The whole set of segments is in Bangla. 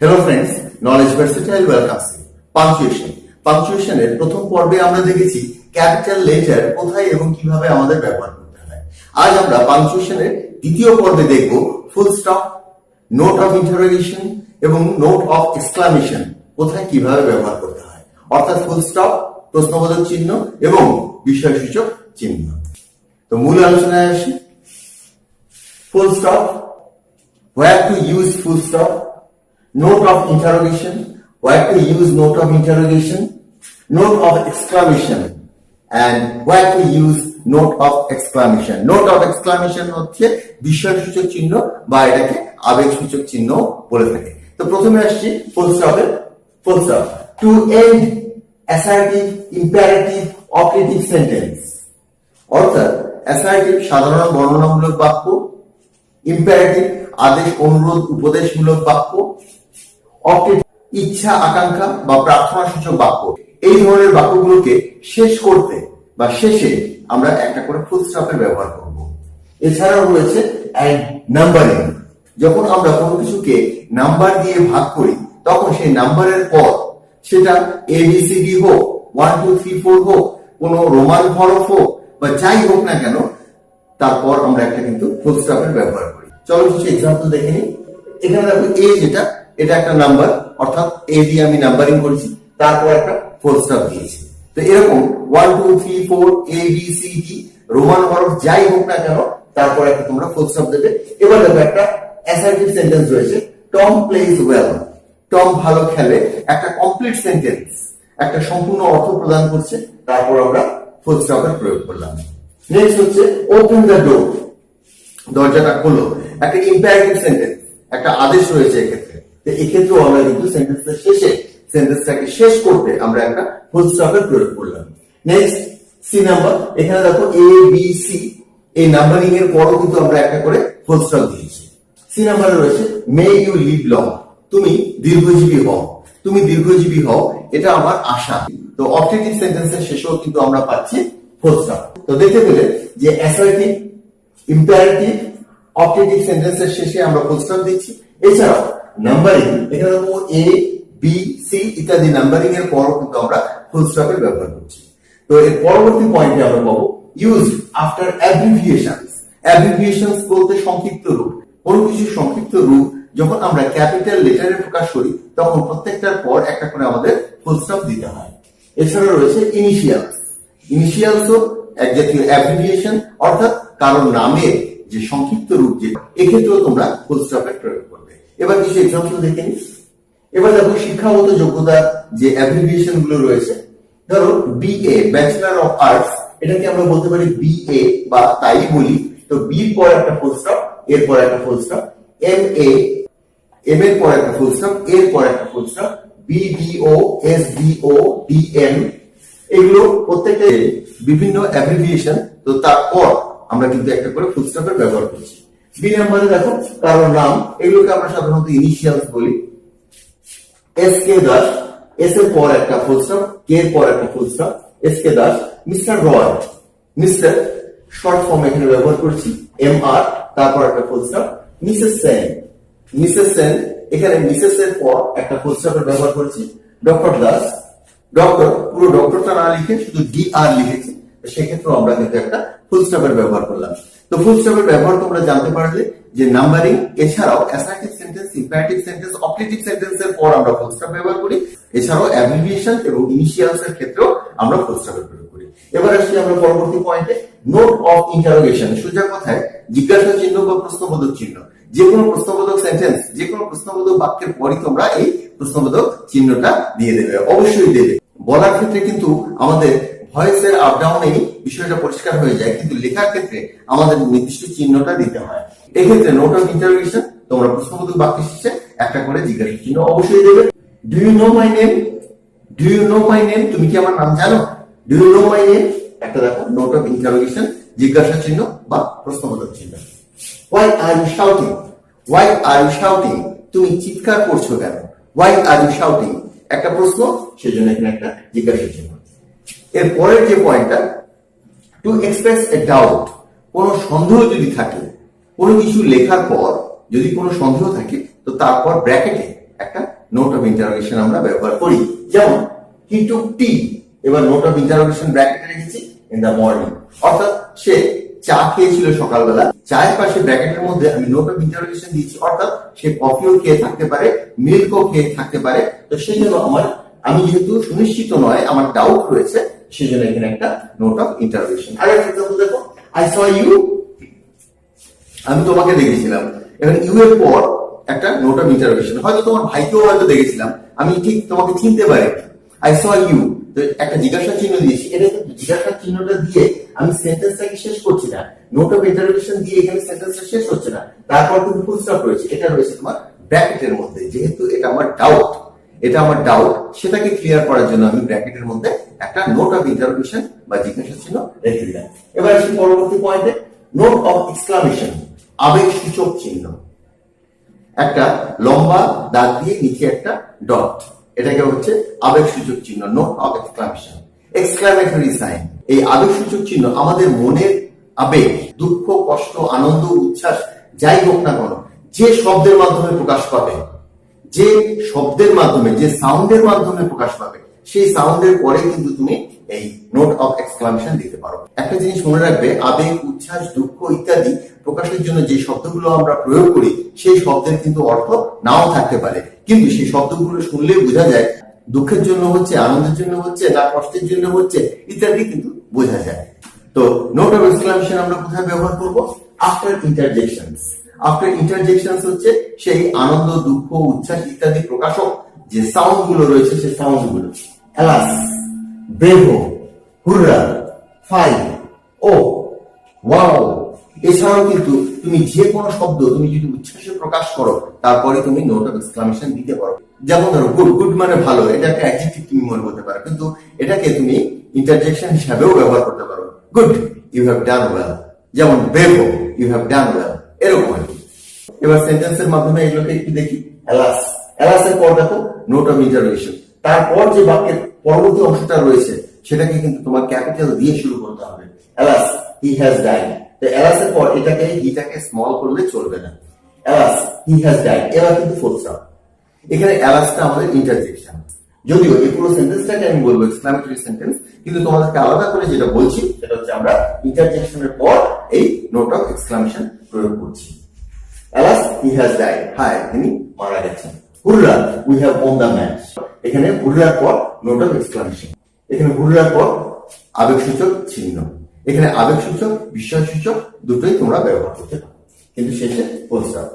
Hello friends, knowledge versatile welcomes. Punctuation. পাংচুয়েশনের প্রথম পর্বে আমরা দেখেছি ক্যাপিটাল লেটার কোথায় এবং কিভাবে আমাদের ব্যবহার করতে হয়। আজ আমরা পাংচুয়েশনের দ্বিতীয় পর্বে দেখব full stop, note of interrogation এবং নোট অফ এক্সক্লামেশন কোথায় কিভাবে ব্যবহার করতে হয়। অর্থাৎ ফুল স্টপ, প্রশ্নবোধক চিহ্ন এবং বিস্ময়সূচক চিহ্ন। তো মূল আলোচনায় আসি। Full stop, where to use full stop, note of interrogation, where to use note of interrogation, note of exclamation, and where to use note of exclamation. Note of exclamation হচ্ছে বিস্ময়সূচক চিহ্ন বা এটাকে আবেগসূচক চিহ্ন বলে থাকে। তো প্রথমে আসছি ফুল স্টপের। Full stop, to end assertive, imperative, operative sentence, অর্থাৎ assertive সাধারণ বর্ণনামূলক বাক্য, ইম্পারেটিভ আদেশ, অনুরোধ, উপদেশমূলক বাক্য, অপটেটিভ ইচ্ছা, আকাঙ্ক্ষা বা প্রার্থনা সূচক বাক্য, এই ধরনের বাক্যগুলোকে শেষ করতে বা শেষে আমরা একটা করে ফুল স্টপের ব্যবহার করব। এছাড়াও রয়েছে নাম্বারিং। যখন আমরা কোনো কিছুকে নাম্বার দিয়ে ভাগ করি তখন সেই নাম্বারের পর সেটা ABCD হোক, 1 2 3 4 হোক, কোনো রোমান হরফ হোক বা যাই হোক না কেন, তারপর আমরা একটা কিন্তু ফুল স্টপের ব্যবহার করি। চলো কিছু এক্সাম্পল দেখে নিই। এখানে দেখো এ, যেটা এটা একটা নাম্বার, অর্থাৎ এ দিয়ে আমি নাম্বারিং করেছি, তারপর একটা ফুল স্টপ দিয়েছি। তো এরকম 1 2 3 4 ABCD রোমান হরফ যাই হোক না কেন, তারপর একটা তোমরা ফুল স্টপ দেবে। এবার দেখো একটা অ্যাসার্টিভ সেন্টেন্স রয়েছে, টম প্লেজ ওয়েল। টম ভালো খেলে, একটা কমপ্লিট সেন্টেন্স, একটা সম্পূর্ণ অর্থ প্রদান করছে, তারপর আমরা ফুল স্টপের প্রয়োগ করলাম। নেক্সট হচ্ছে ওপেন দ্য ডোর, দরজাটা খোলো, একটা ইম্পারেটিভ সেন্টেন্স, একটা আদেশ রয়েছে এক্ষেত্রে। তো এক্ষেত্রেও আমরা কিন্তু সেন্টেন্সের শেষে সেন্টেন্সটাকে শেষ করতে আমরা একটা ফুল স্টপের প্রয়োগ করলাম। নেক্সট সি নাম্বার, এখানে দেখো ABC, এই নাম্বারিং এর পরও কিন্তু আমরা একটা করে ফুল স্টপ দিয়েছি। সি নাম্বারে রয়েছে মে ইউ লিভ লং, তুমি দীর্ঘজীবী হও, তুমি দীর্ঘজীবী হও, এটা আমার আশা। তো অবজেক্টিভ সেন্টেন্সের শেষেও কিন্তু আমরা পাচ্ছি ফুল স্টপ। তো দেখতে পেলে যে অ্যাসার্টিভ, ইম্পারেটিভ, অবজেক্টিভ সেন্টেন্সের শেষে আমরা ফুল স্টপ দিচ্ছি। এছাড়াও নাম্বারিং, এখানে দেখো ABC ইত্যাদি নাম্বারিং এর পরও কিন্তু আমরা ফুল স্টপের ব্যবহার করছি। তো এর পরবর্তী পয়েন্টে আমরা পাবো ইউজ আফটার অ্যাব্রিভিয়েশনস। অ্যাব্রিভিয়েশনস বলতে সংক্ষিপ্ত রূপ। কোনো কিছু সংক্ষিপ্ত রূপ যখন আমরা ক্যাপিটাল লেটারে প্রকাশ করি তখন প্রত্যেকটার পর একটা করে আমাদের ফুল স্টপ দিতে হয়। এছাড়া রয়েছে ইনিশিয়ালস। ইনিশিয়ালসও এক জাতীয় অ্যাব্রিভিয়েশন, অর্থাৎ কারো নামের যে সংক্ষিপ্ত রূপ, যে এক্ষেত্রেও তোমরা ফুল স্টপের প্রয়োগ করবে। এবার কিছু এক্সাম্পল দেখে নিই। এবার দেখো শিক্ষাগত যোগ্যতার যে অ্যাব্রিভিয়েশন গুলো রয়েছে, ধরো BA, ব্যাচেলর অফ আর্টস, এটাকে আমরা বলতে পারি BA বা তাই বলি। তো বির পর একটা ফুল স্টপ, এর পর একটা ফুল স্টপ, MA, এম এর পর একটা ফুল স্টপ, এর পর একটা full stop, BDO, SDO, DM, এগুলো প্রত্যেকটা বিভিন্ন অ্যাব্রিভিয়েশন। তো তারপর আমরা কিন্তু একটা করে ফুল স্টপের ব্যবহার করছি। বি নাম্বারে দেখো কারো নাম, এগুলোকে আমরা সাধারণত ইনিশিয়ালস বলি। SK দাস, এস এর পর একটা ফুল স্টপ, কে এর পর একটা full stop, SK Das. Mister Roy, mister short form এখানে ব্যবহার করছি, MR, তারপর একটা full stop. Missus Sen, missus Sen, এখানে মিসেস এর পর একটা ফুল স্টপের ব্যবহার করছি। ডক্টর দাস, ডক্টর পুরো ডক্টরটা না লিখে শুধু DR লিখেছি, সেক্ষেত্রে আমরা কিন্তু একটা ফুল স্টপের ব্যবহার করলাম। তো ফুল স্টপের ব্যবহার তোমরা জানতে পারলে যে নাম্বারিং, এছাড়াও assertive sentence, imperative sentence, objective সেন্টেন্সের পর আমরা ফুল স্টপ ব্যবহার করি। এছাড়াও অ্যাব্রিভিয়েশন এবং ইনিশিয়ালস এর ক্ষেত্রেও আমরা ফুল স্টপের প্রয়োগ করি। এবার আসি আমরা পরবর্তী পয়েন্টে, নোট অফ ইন্টারোগেশন। সোজা কথায় জিজ্ঞাসা চিহ্ন বা প্রশ্নবোধক চিহ্ন। যে কোনো প্রশ্নবোধক সেন্টেন্স, যে কোনো প্রশ্নবোধক বাক্যের পরই তোমরা এই প্রশ্নবোধক চিহ্নটা দিয়ে দেবে, অবশ্যই দেবে। বলার ক্ষেত্রে কিন্তু আমাদের ভয়েসের আপ ডাউন এই বিষয়টা পরিষ্কার হয়ে যায়, কিন্তু লেখার ক্ষেত্রে আমাদের নির্দিষ্ট চিহ্নটা দিতে হয়। এক্ষেত্রে নোট অফ ইন্টারোগেশন তোমরা প্রশ্নবোধক বাক্যের শেষে একটা করে জিজ্ঞাসা চিহ্ন অবশ্যই দেবে। Do you know my name, do you know my name, তুমি কি আমার নাম জানো? Do you know my name, একটা দেখো নোট অফ ইন্টারোগেশন, জিজ্ঞাসা চিহ্ন বা প্রশ্নবোধক চিহ্ন। Why are you shouting, why are you shouting, তুমি চিৎকার করছো কেন? হোয়াই আর ইউ শাউটিং, একটা প্রশ্ন, সেজন্য এখানে একটা জিজ্ঞাসা চিহ্ন। এর পরের যে পয়েন্টটা, টু এক্সপ্রেস এ ডাউট, কোনো সন্দেহ যদি থাকে, কোনো কিছু লেখার পর যদি কোনো সন্দেহ থাকে, তো তারপর ব্র্যাকেটে একটা নোট অফ ইন্টারোগেশন আমরা ব্যবহার করি। যেমন হি টুক টি, এবার নোট অফ ইন্টারোগেশন ব্র্যাকেটে রেখেছি ইন দ্য মর্নিং, অর্থাৎ সে চা খেয়েছিল সকালবেলা, চায়ের পাশে ব্র্যাকেটের মধ্যে আমি নোট অফ ইন্টারোগেশন দিয়েছি, অর্থাৎ সে কফিও খেয়ে থাকতে পারে, মিল্কও খেয়ে থাকতে পারে। তো সেই জন্য আমি যেহেতু সুনিশ্চিত নয়, আমার ডাউট রয়েছে, সেই জন্য এখানে একটা নোট অফ ইন্টারোগেশন। আর একটা এক্সাম্পল দেখো, আই স ইউ, আমি তোমাকে দেখেছিলাম। এবার ইউ এর পর একটা নোট অফ ইন্টারোগেশন, হয়তো তোমার ভাইকেও হয়তো দেখেছিলাম, আমি ঠিক তোমাকে চিনতে পারি। আই স ইউ, তো একটা জিজ্ঞাসা চিহ্ন দিয়েছি, এটা কিন্তু জিজ্ঞাসা চিহ্নটা দিয়ে আমি সেন্টেন্সটাকে শেষ করছি না, নোট অফ ইন্টারোগেশন দিয়ে এখানে সেন্টেন্সটা শেষ হচ্ছে না, তারপর কিন্তু ফুল স্টপ রয়েছে, এটা রয়েছে তোমার ব্র্যাকেটের মধ্যে। যেহেতু এটা আমার ডাউট, সেটাকে ক্লিয়ার করার জন্য আমি ব্র্যাকেটের মধ্যে একটা নোট অফ ইন্টারোগেশন বা জিজ্ঞাসা চিহ্ন রেখে দিলাম। এবার আসি পরবর্তী পয়েন্টে, নোট অফ এক্সক্লামেশন, আবেগ সূচক চিহ্ন। একটা লম্বা দাগ দিয়ে নিচে একটা ডট, এটাকে হচ্ছে আবেগ সূচক চিহ্ন, note of exclamation. Exclamatory sign, এই আবেগ সূচক চিহ্ন আমাদের মনের আবেগ, দুঃখ, কষ্ট, আনন্দ, উচ্ছ্বাস যাই হোক না কেন, যে শব্দের মাধ্যমে প্রকাশ পাবে, যে শব্দের মাধ্যমে, যে সাউন্ডের মাধ্যমে প্রকাশ পাবে, সেই সাউন্ডের পরে কিন্তু তুমি এই নোট অফ এক্সক্লামেশন দিতে পারো। একটা জিনিস মনে রাখবে, আবেগ, উচ্ছ্বাস, দুঃখ ইত্যাদি প্রকাশের জন্য যে শব্দগুলো আমরা প্রয়োগ করি, সেই শব্দের কিন্তু অর্থ নাও থাকতে পারে, কিন্তু সেই শব্দগুলো শুনলে বোঝা যায় দুঃখের জন্য হচ্ছে, আনন্দের জন্য হচ্ছে, না কষ্টের জন্য হচ্ছে ইত্যাদি কিন্তু বোঝা যায়। তো নোট অফ এক্সক্লামেশন আমরা কোথায় ব্যবহার করব? আফটার ইন্টারজেকশনস। আফটার ইন্টারজেকশনস হচ্ছে সেই আনন্দ, দুঃখ, উচ্ছ্বাস ইত্যাদি প্রকাশক যে সাউন্ড গুলো রয়েছে, সেই সাউন্ড গুলো, অ্যালাস, ব্রেভো, হুররা, ফাই, ও, ওয়াও। এছাড়াও কিন্তু তুমি যে কোনো শব্দ তুমি যদি উচ্ছ্বাসে প্রকাশ করো, তারপরে তুমি নোট অফ এক্সক্লামেশন দিতে পারো। যেমন ধরো গুড, গুড মানে ভালো, এটা একটা অ্যাডজেক্টিভ তুমি মনে করতে পারো, কিন্তু এটাকে তুমি ইন্টারজেকশন হিসাবেও ব্যবহার করতে পারো। Good, you have done well. যেমন bravo, you have done well, এরকম আর কি। এবার সেন্টেন্সের মাধ্যমে এগুলোকে একটু দেখি। অ্যালাস, অ্যালাসের পর দেখো নোট অফ ইন্টারোগেশন, তারপর যে বাক্যের পরবর্তী অংশটা রয়েছে সেটাকে কিন্তু তোমার ক্যাপিটাল দিয়ে শুরু করতে হবে। Alas, he has died. তো অ্যালাসের পর হিটাকে স্মল করলে চলবে না। অ্যালাস, হি হ্যাজ ডাইড, এবার কিন্তু ফুল স্টপ। এখানে অ্যালাসটা আমাদের ইন্টারজেকশন। যদিও এই পুরো সেন্টেন্সটাকে আমি বলবো এক্সক্লামেটরি সেন্টেন্স, কিন্তু তোমাদেরকে আলাদা করে যেটা বলছি সেটা হচ্ছে আমরা ইন্টারজেকশনের পর এই নোট অফ এক্সক্লামেশন প্রয়োগ করছি। অ্যালাস, হি হ্যাজ ডাইড, হায়, তিনি মারা গেছেন। হুররা, we have won the match. এখানে হুররার পর নোট অফ এক্সক্লামেশন, এখানে হুররার পর আবেগসূচক চিহ্ন, এখানে আবেগসূচক, বিস্ময়সূচক দুটোই তোমরা ব্যবহার করতে পারো, কিন্তু শেষে ফুল স্টপ।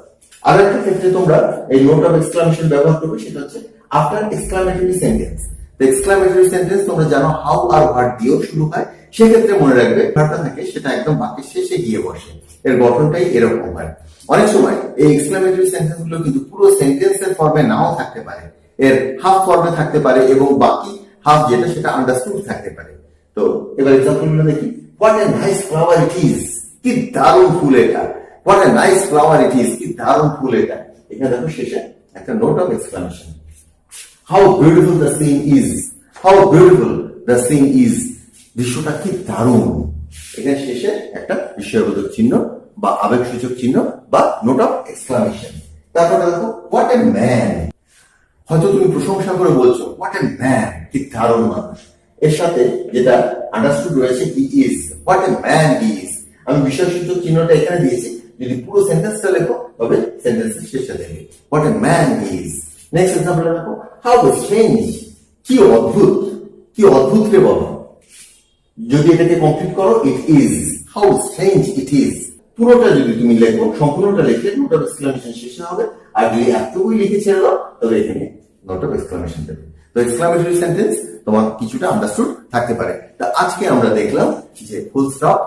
আর একটা ক্ষেত্রে তোমরা এই নোট অফ এক্সক্লামেশন ব্যবহার করবে, সেটা হচ্ছে আফটার এক্সক্লামেটরি সেন্টেন্স। তো এক্সক্লামেটরি সেন্টেন্স তোমরা জানো হাউ আর ভার্ব দিয়েও শুরু হয়, সেক্ষেত্রে মনে রাখবে ভার্বটা থাকে সেটা একদম বাক্যের শেষে গিয়ে বসে, এর গঠনটাই এরকম হয়। অনেক সময় এই এক্সক্লামেটরি সেন্টেন্স গুলো কিন্তু পুরো সেন্টেন্সের ফর্মে নাও থাকতে পারে, এর হাফ ফর্মে থাকতে পারে, এবং বাকি হাফ যেটা সেটা আন্ডারস্টুড থাকতে পারে। তো এবার এক্সাম্পল গুলো দেখি। What a nice flower it is, কি দারুণ ফুল এটা। What a nice flower it is, কি দারুণ ফুল এটা। এখানে দেখো শেষে একটা note of exclamation. How beautiful the scene is, how beautiful the scene is, দৃশ্যটা কি দারুণ। এখানে শেষে একটা বিস্ময়বোধক চিহ্ন বা আবেগসূচক চিহ্ন বা নোট অফ এক্সক্লামেশন। তারপরে দেখো হোয়াট এ ম্যান, হয়তো তুমি প্রশংসা করে বলছো হোয়াট এ ম্যান, কি দারুণ মানুষ। এর সাথে যেটা আন্ডারস্টুড রয়েছে he is, what a man he is. আমি বিস্ময়সূচক চিহ্নটা এখানে দিয়েছি, যদি পুরো সেন্টেন্সটা লেখো তবে সেন্টেন্সের শেষে দেবে what a man he is. Next example দেখো, হাউ স্ট্রেঞ্জ, কি অদ্ভুত, কি অদ্ভুত রে বলো। যদি এটাকে কমপ্লিট করো it is, how strange it is. পুরোটা যদি তুমি লেখো, সম্পূর্ণটা লিখলে নোট অফ এক্সক্লামেশন শেষে হবে, আর যদি এতটুকুই লিখে ছেড়ে দাও তবে এখানে নোট অফ এক্সক্লামেশন দেবে। তো এক্সক্লামেটরি সেন্টেন্স তোমার কিছুটা আন্ডারস্টুড থাকতে পারে। তো আজকে আমরা দেখলাম যে full stop,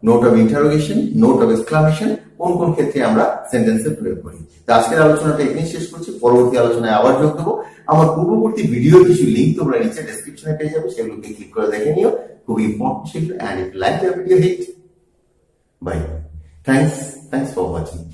note of interrogation, note of exclamation কোন কোন ক্ষেত্রে আমরা সেন্টেন্সে প্রয়োগ করি। তো আজকের আলোচনাটা এখানেই শেষ করছি, পরবর্তী আলোচনায় আবার যোগ দেবো। আমার পূর্ববর্তী ভিডিওর কিছু লিঙ্ক তোমরা নিচে ডেসক্রিপশনে পেয়ে যাবে, সেগুলোকে ক্লিক করে দেখে নিও, খুব ইম্পর্টেন্ট সেগুলো। And if you like the video, hit by. Thanks for watching.